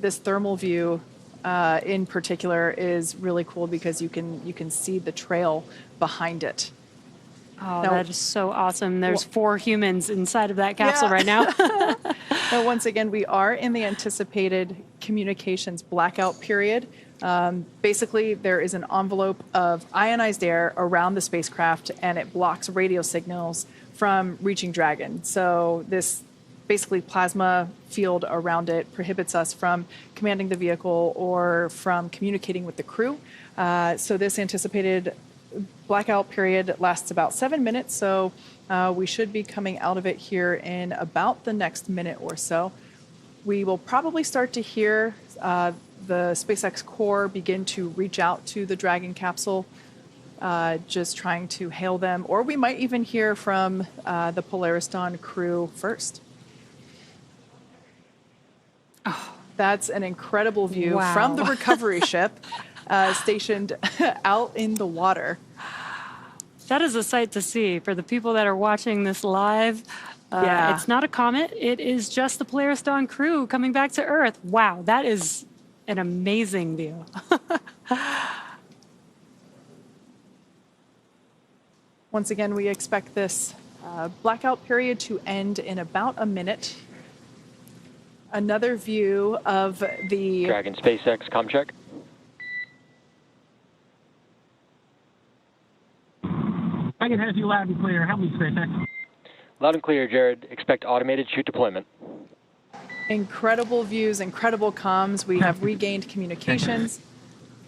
This thermal view in particular is really cool because you can see the trail behind it. Oh, that is so awesome. There's 4 humans inside of that capsule right now. Now, once again, we are in the anticipated communications blackout period. Basically, there is an envelope of ionized air around the spacecraft, and it blocks radio signals from reaching Dragon. So this basically plasma field around it prohibits us from commanding the vehicle or from communicating with the crew. So this anticipated blackout period lasts about 7 minutes, so we should be coming out of it here in about the next minute or so. We will probably start to hear the SpaceX core begin to reach out to the Dragon capsule, just trying to hail them, or we might even hear from the Polaris Dawn crew first. Oh, that's an incredible view from the recovery ship. Stationed out in the water. That is a sight to see for the people that are watching this live. It's not a comet. It is just the Polaris Dawn crew coming back to Earth. Wow, that is an amazing view. Once again, we expect this blackout period to end in about a minute. Another view of the Dragon SpaceX comm check. Dragon has you loud and clear. Help me, SpaceX. Loud and clear, Jared. Expect automated chute deployment. Incredible views, incredible comms. We have regained communications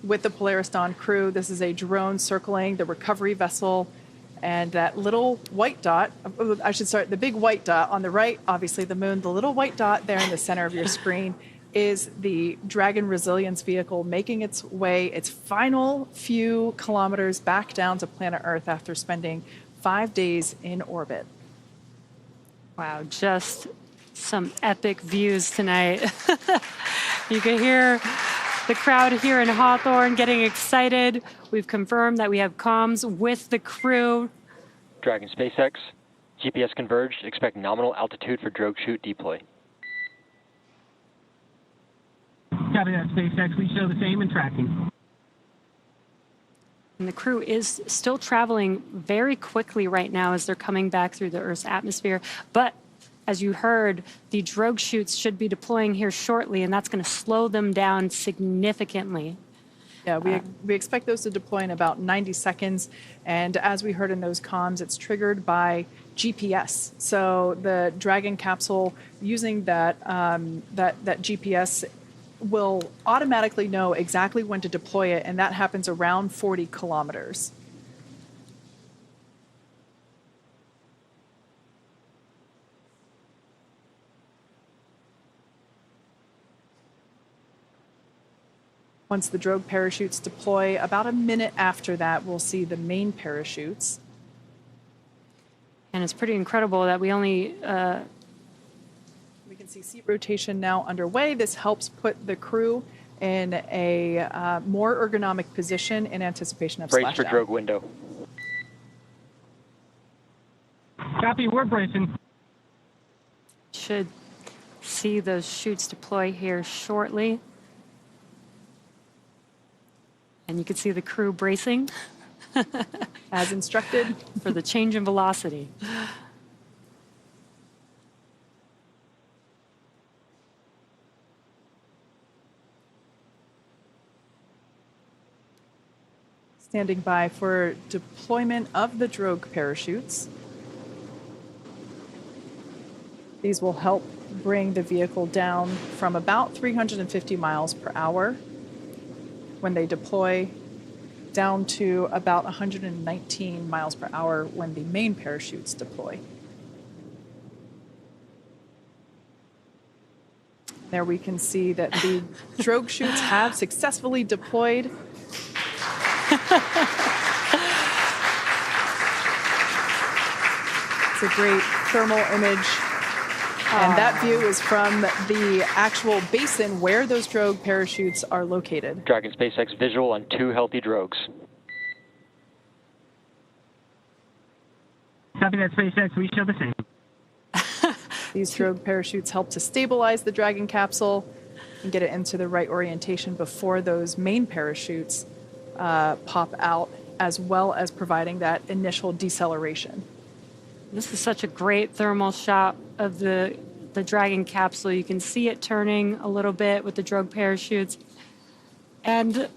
with the Polaris Dawn crew. This is a drone circling the recovery vessel. And that little white dot, I should start, the big white dot on the right, obviously the moon, the little white dot there in the center of your screen is the Dragon Resilience vehicle making its way, its final few kilometers back down to planet Earth after spending 5 days in orbit. Wow, just some epic views tonight. You can hear the crowd here in Hawthorne getting excited. We've confirmed that we have comms with the crew. Dragon SpaceX, GPS converged. Expect nominal altitude for drogue chute deploy. Copy that, SpaceX. We show the same and tracking. And the crew is still traveling very quickly right now as they're coming back through the Earth's atmosphere. But as you heard, the drogue chutes should be deploying here shortly, and that's going to slow them down significantly. Yeah, we expect those to deploy in about 90 seconds. And as we heard in those comms, it's triggered by GPS. So the Dragon capsule, using that GPS, will automatically know exactly when to deploy it, and that happens around 40 kilometers. Once the drogue parachutes deploy, about a minute after that, we'll see the main parachutes. And it's pretty incredible that we only... We can see seat rotation now underway. This helps put the crew in a more ergonomic position in anticipation of Brace splashdown. for drogue window. Copy, we're bracing. Should see those chutes deploy here shortly. And you can see the crew bracing as instructed for the change in velocity. Standing by for deployment of the drogue parachutes. These will help bring the vehicle down from about 350 miles per hour when they deploy down to about 119 miles per hour when the main parachutes deploy. There we can see that the drogue chutes have successfully deployed. It's a great thermal image. And that view is from the actual basin where those drogue parachutes are located. Dragon SpaceX visual on 2 healthy drogues. Copy that, SpaceX. We show the same. These drogue parachutes help to stabilize the Dragon capsule and get it into the right orientation before those main parachutes pop out, as well as providing that initial deceleration. This is such a great thermal shot of the Dragon capsule. You can see it turning a little bit with the drogue parachutes. And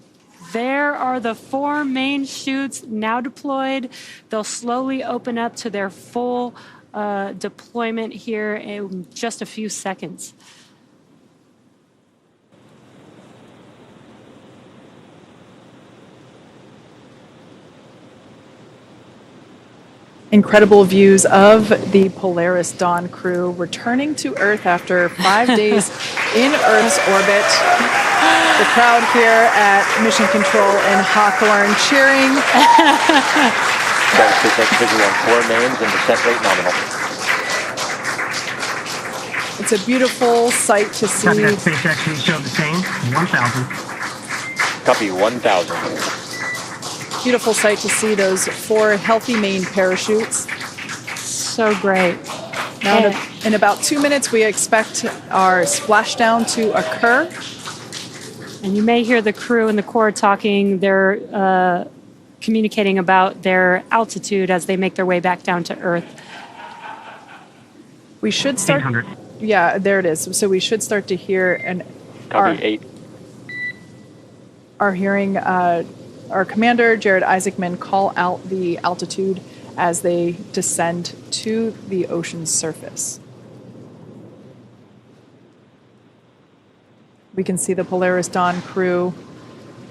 there are the 4 main chutes now deployed. They'll slowly open up to their full deployment here in just a few seconds. Incredible views of the Polaris Dawn crew returning to Earth after 5 days in Earth's orbit. The crowd here at Mission Control in Hawthorne cheering. Dragon SpaceX visual on 4 names and descent rate nominal. It's a beautiful sight to see. Copy that, SpaceX. We show the same. 1,000. Copy 1,000. Beautiful sight to see those 4 healthy main parachutes. So great. Now in about 2 minutes, we expect our splashdown to occur. And you may hear the crew and the Corps talking. They're communicating about their altitude as they make their way back down to Earth. We should start. 800. Yeah, there it is. So we should start to hear and Copy 8. Are hearing our commander, Jared Isaacman, call out the altitude as they descend to the ocean's surface. We can see the Polaris Dawn crew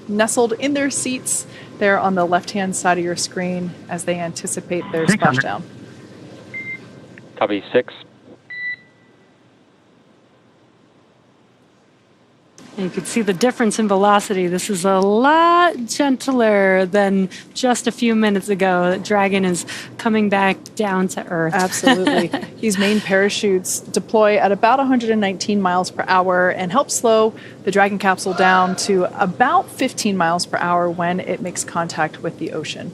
nestled in their seats there on the left-hand side of your screen as they anticipate their splashdown. Copy 6. And you can see the difference in velocity. This is a lot gentler than just a few minutes ago. The Dragon is coming back down to Earth. Absolutely. These main parachutes deploy at about 119 miles per hour and help slow the Dragon capsule down to about 15 miles per hour when it makes contact with the ocean.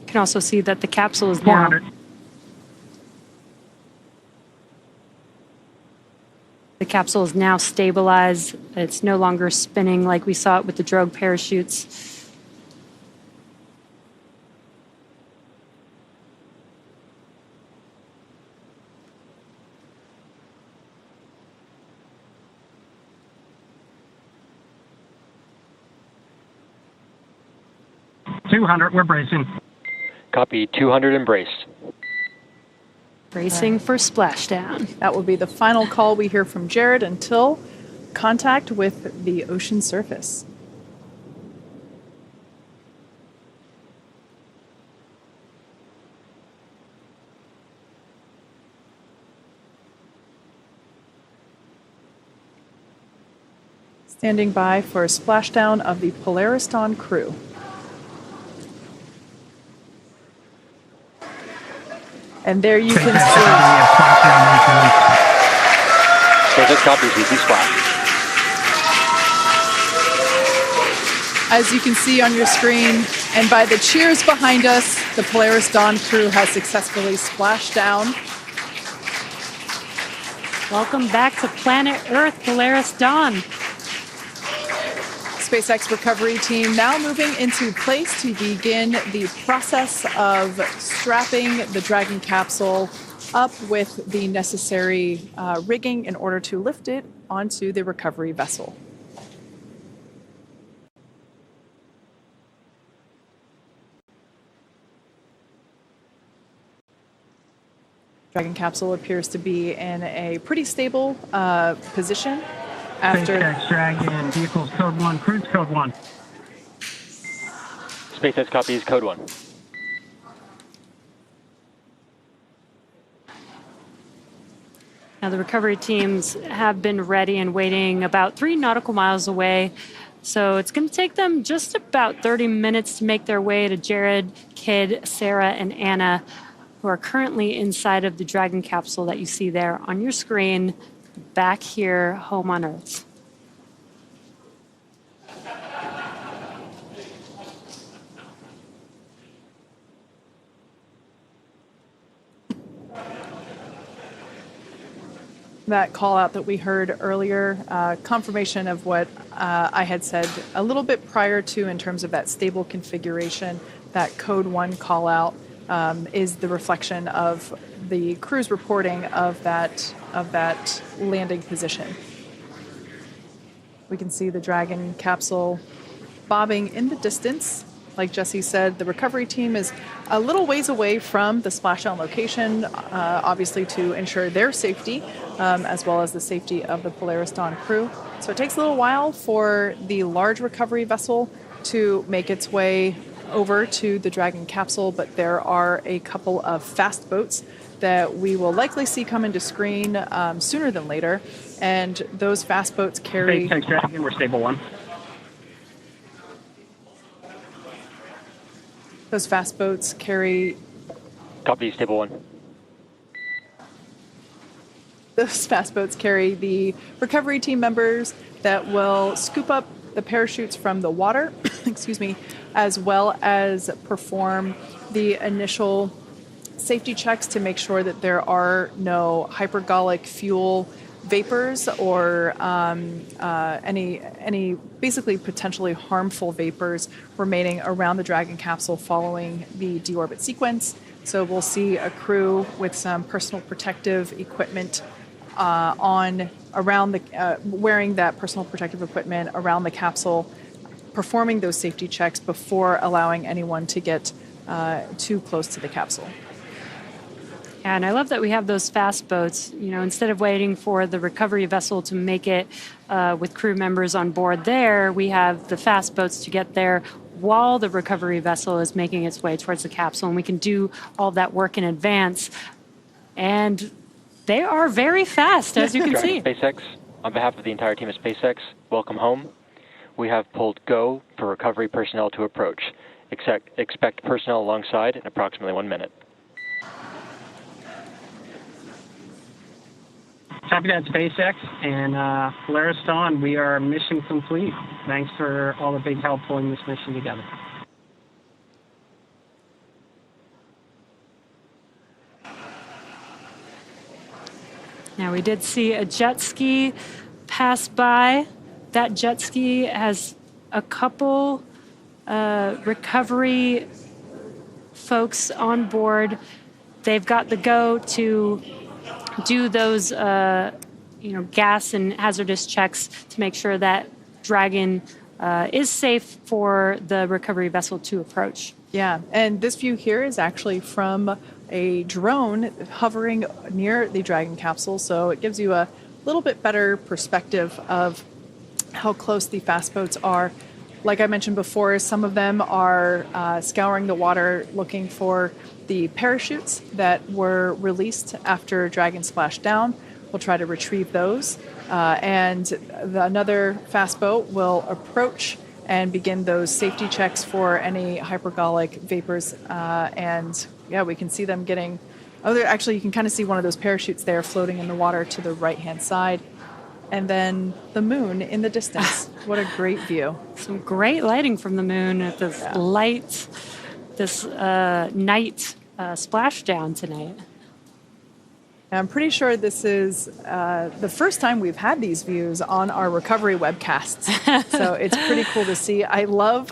You can also see that the capsule is now... 400. The capsule is now stabilized. It's no longer spinning like we saw it with the drogue parachutes. We're bracing. Copy 200 embraced. Bracing for splashdown. That will be the final call we hear from Jared until contact with the ocean surface. Standing by for a splashdown of the Polaris Dawn crew. And there you can see. SpaceX copies easy splash. As you can see on your screen, and by the cheers behind us, the Polaris Dawn crew has successfully splashed down. Welcome back to planet Earth, Polaris Dawn. SpaceX recovery team now moving into place to begin the process of strapping the Dragon capsule up with the necessary rigging in order to lift it onto the recovery vessel. Dragon capsule appears to be in a pretty stable position. After SpaceX Dragon, vehicles code 1, cruise code 1. SpaceX copies code 1. Now, the recovery teams have been ready and waiting about 3 nautical miles away. So it's going to take them just about 30 minutes to make their way to Jared, Kid, Sarah, and Anna, who are currently inside of the Dragon capsule that you see there on your screen, back here, home on Earth. That call out that we heard earlier, confirmation of what I had said a little bit prior to in terms of that stable configuration, that code 1 call out is the reflection of the crew's reporting of that landing position. We can see the Dragon capsule bobbing in the distance. Like Jesse said, the recovery team is a little ways away from the splashdown location, obviously to ensure their safety, as well as the safety of the Polaris Dawn crew. So it takes a little while for the large recovery vessel to make its way over to the Dragon capsule, but there are a couple of fast boats that we will likely see come into screen sooner than later, and those fast boats carry... SpaceX Dragon, we're stable 1. Those fast boats carry... Copy, stable 1. Those fast boats carry the recovery team members that will scoop up the parachutes from the water, excuse me, as well as perform the initial safety checks to make sure that there are no hypergolic fuel vapors or any basically potentially harmful vapors remaining around the Dragon capsule following the deorbit sequence. So we'll see a crew with some personal protective equipment wearing that personal protective equipment around the capsule, performing those safety checks before allowing anyone to get too close to the capsule. Yeah, and I love that we have those fast boats. You know, instead of waiting for the recovery vessel to make it with crew members on board there, we have the fast boats to get there while the recovery vessel is making its way towards the capsule, and we can do all that work in advance. And they are very fast, as you can see. SpaceX, on behalf of the entire team of SpaceX, welcome home. We have pulled go for recovery personnel to approach. Expect personnel alongside in approximately 1 minute. Copy that, SpaceX, and Polaris Dawn, we are mission complete. Thanks for all the big help pulling this mission together. Now, we did see a jet ski pass by. That jet ski has a couple recovery folks on board. They've got the go to do those, gas and hazardous checks to make sure that Dragon is safe for the recovery vessel to approach. Yeah, and this view here is actually from a drone hovering near the Dragon capsule, so it gives you a little bit better perspective of how close the fast boats are. Like I mentioned before, some of them are scouring the water looking for the parachutes that were released after Dragon splashed down. We'll try to retrieve those. And another fast boat will approach and begin those safety checks for any hypergolic vapors. And yeah, we can see them getting... actually, you can kind of see one of those parachutes there floating in the water to the right-hand side. And then the moon in the distance. What a great view. Some great lighting from the moon at this night splashdown tonight. I'm pretty sure this is the first time we've had these views on our recovery webcasts. So it's pretty cool to see. I love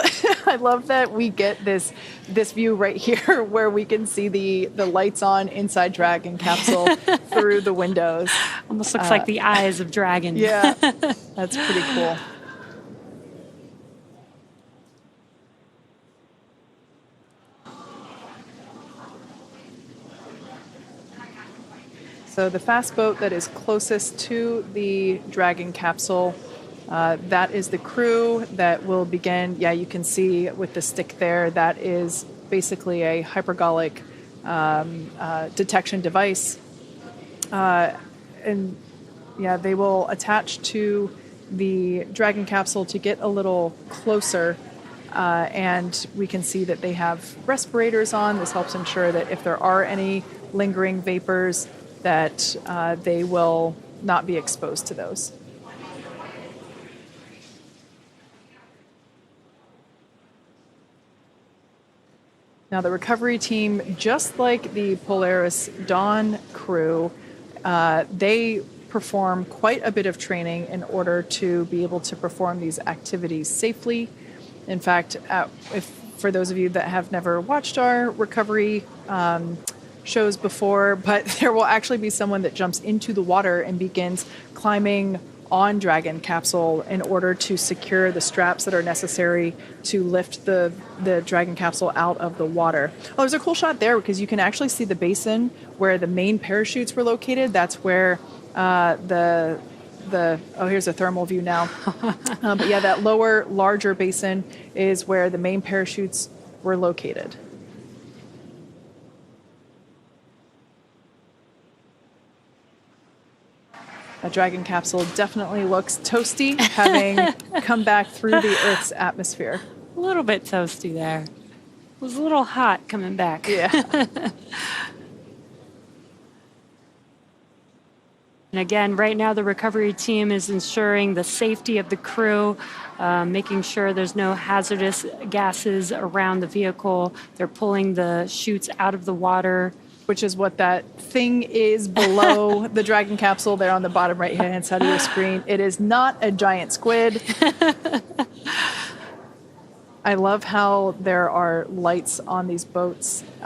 that we get this view right here where we can see the lights on inside Dragon capsule through the windows. Almost looks like the eyes of Dragon. Yeah, that's pretty cool. So the fast boat that is closest to the Dragon capsule, that is the crew that will begin. Yeah, you can see with the stick there, that is basically a hypergolic detection device. And yeah, they will attach to the Dragon capsule to get a little closer. And we can see that they have respirators on. This helps ensure that if there are any lingering vapors, that they will not be exposed to those. Now, the recovery team, just like the Polaris Dawn crew, they perform quite a bit of training in order to be able to perform these activities safely. In fact, for those of you that have never watched our recovery shows before, but there will actually be someone that jumps into the water and begins climbing on Dragon capsule in order to secure the straps that are necessary to lift the Dragon capsule out of the water. Oh, there's a cool shot there because you can actually see the basin where the main parachutes were located. That's where here's a thermal view now. But yeah, that lower, larger basin is where the main parachutes were located. A Dragon capsule definitely looks toasty, having come back through the Earth's atmosphere. A little bit toasty there. It was a little hot coming back. Yeah. And again, right now the recovery team is ensuring the safety of the crew, making sure there's no hazardous gases around the vehicle. They're pulling the chutes out of the water. Which is what that thing is below the Dragon capsule there on the bottom right-hand side of your screen. It is not a giant squid. I love how there are lights on these boats.